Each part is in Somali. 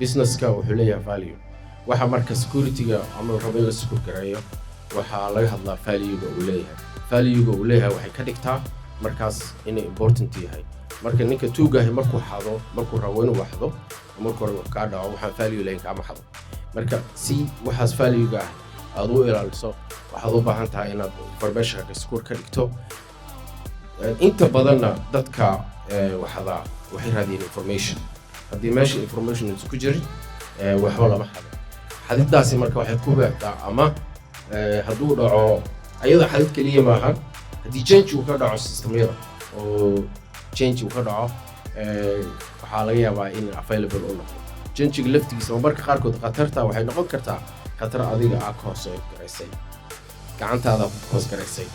businesska wuxuu leeyahay value waxa marka security-ga ama rabo in la secure gareeyo waxa laga hadlaa value-ga uu leeyahay value-ga uu leeyahay waxay ka dhigtaa markaas inay important yahay marka ninka tuugahay markuu xado markuu rabo inuu waxdo markuu rabo ka dhaco waxa value leeyahay ama xado marka si waxaas value-ga aad u ilaaliso waxaad u baahan tahay inaad information-ka secure ka dhigto inta badanna dadka waxada waxay raadiyeen information haddii meesha information isku jirin waxba lama xado xadidaasi marka waxay ku beertaa ama hadduu dhaco ayada xadid kaliya maaha haddii change uu ka dhaco systemyada oo change uu ka dhaco waxaa laga yaabaa in available u noqdo change-ga laftigiisa marka qaarkood khatarta waxay noqon kartaa khatar adiga aad ka hoos garaysay gacantaada ku hoos garaysay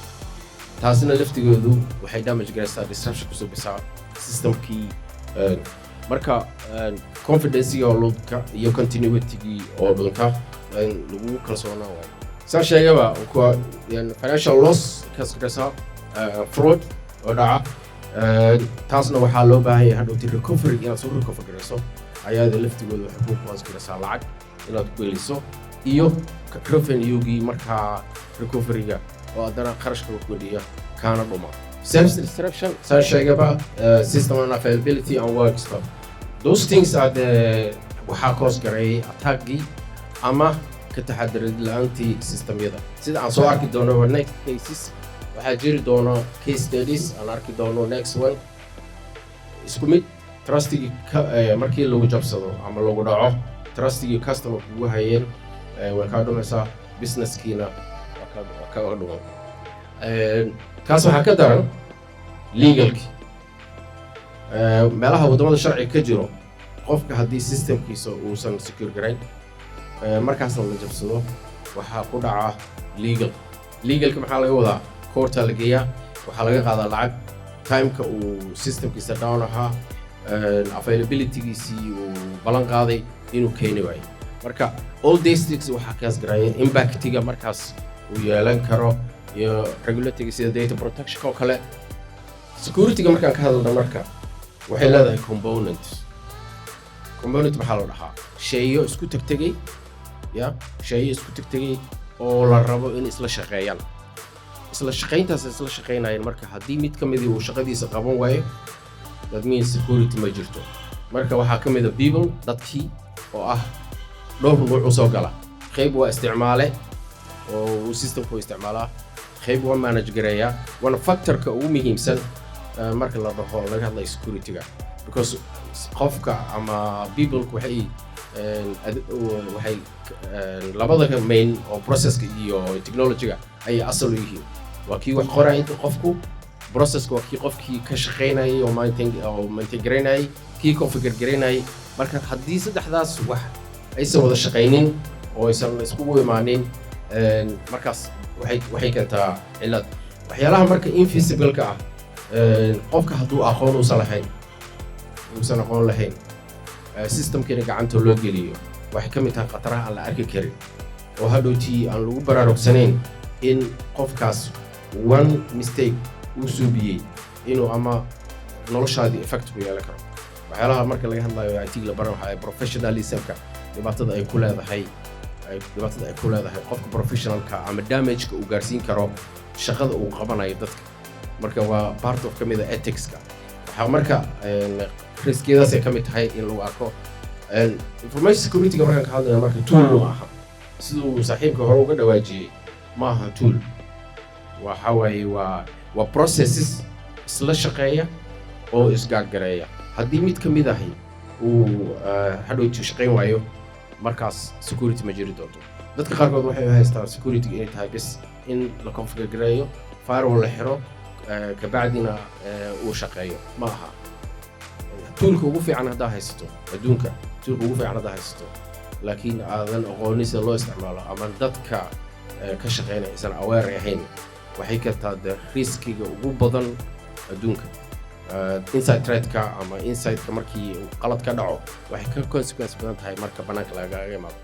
taasina laftigeedu waxay damage garaysaa disruption kusoo bisaa systemkii marka confidence iyo continuity oo dhunta lagu kalsoonaa waayo saan sheegaba financial loss kasoo fraud oo dhaca taasna waxaa loo baahan yahay hadhowti recovery inaad soo recover garayso ayaada laftigooda waxay ku hoos garaysaa lacag inaad ku geliso iyo revenue-gii markaa recovery-ga oo haddana qarashka ku geliya kaana dhuma service disruption saan sheegaba system unavailability and work stop those things are the waxaa koos gareeyay attack-gii ama ka taxadarid la'aantii systemyada sida aan soo arki doono next cases waxaa jiri doono case studies aan arki doono next one isku mid trustigii markii lagu jabsado ama lagu dhaco trustigii customer kugu hayeen way kaa dhumaysaa businesskiina waa ka dhuman kaas waxaa ka daran legalkii meelaha waddamada sharciga ka jiro qofka haddii systemkiisa uusan secure garayn markaasna la jabsado waxaa ku dhaca legalka maxaa laga wadaa courta la geeyaa waxaa laga qaadaa lacag timeka uu systemkiisa down ahaa availability-giisii uu ballan qaaday inuu keeni waayo marka all districts waxaa kaas garaayeen impactiga markaas uu yeelan karo iyo regulatory sida data protection oo kale security-ga markaan ka hadalno marka waxay leedahay component maxaa la dhahaa sheeyo isku tagtagay oo la rabo in isla shaqeeyaan isla shaqeynayaan marka haddii mid ka mid uu shaqadiisa qaban waayo that means security ma jirto marka waxaa ka mid ah people dadkii oo ah dhowr nooc u soo gala qayb waa isticmaale oo uu systemku isticmaalaa qayb waa manage gareeya wana factor-ka ugu muhiimsan marka la dhaho laga hadlayo security-ga because qofka ama people waxay labada main oo processka iyo technology-ga ay asal u yihiin waa kii wax qoraya inta qofku processka waa kii qofkii ka shaqeynayay oo maintain garaynayay kii configure garaynayay marka haddii saddexdaas wax aysan wada shaqaynin oo aysan iskugu imaanin markaas waxay keentaa cilad waxyaalaha marka invisible-ka ah qofka hadduu aqoon uusan lahayn systemkeena gacanta loo geliyo waxay ka mid tahay khataraha aan la arki karin oo hadhowtii aan lagu baraarugsanayn in qofkaas one mistake uu suubiyey inuu ama noloshaadii effect ku yeelan karo waxyaalaha marka laga hadlayo IT la baran waxa ay professionalism-ka dhibaatada ay ku leedahay qofka professionalka ama damage-ka uu gaarsiin karo shaqada uu qabanayo dadka marka waa part of kamid ah ethics-ka waxaa marka riskiyadaas ay ka mid tahay in lagu arko information security-ga markaan ka hadlayna marka tool ma aha siduu saaxiibka hore uga dhawaajiyey ma aha tool waxa waaye waa processes isla shaqeeya oo isgaagareeya haddii mid ka mid ahi uu hadhowti shaqayn waayo markaas security ma jiri doonto dadka qaarkood waxay haystaan security inay tahay bis in la configure gareeyo firewall la xiro kabacdina uu shaqeeyo ma aha toolka ugu fiican haddaa haysato adduunka toolka ugu fiican haddaa haysato laakiin aadan aqoonin sida loo isticmaalo ama dadka ka shaqeynaya isan aware ahayn waxay keentaa riskiga ugu badan adduunka inside threat-ka ama inside-ka markii qalad ka dhaco waxay ka consequence badan tahay marka banaanka lagaga imaado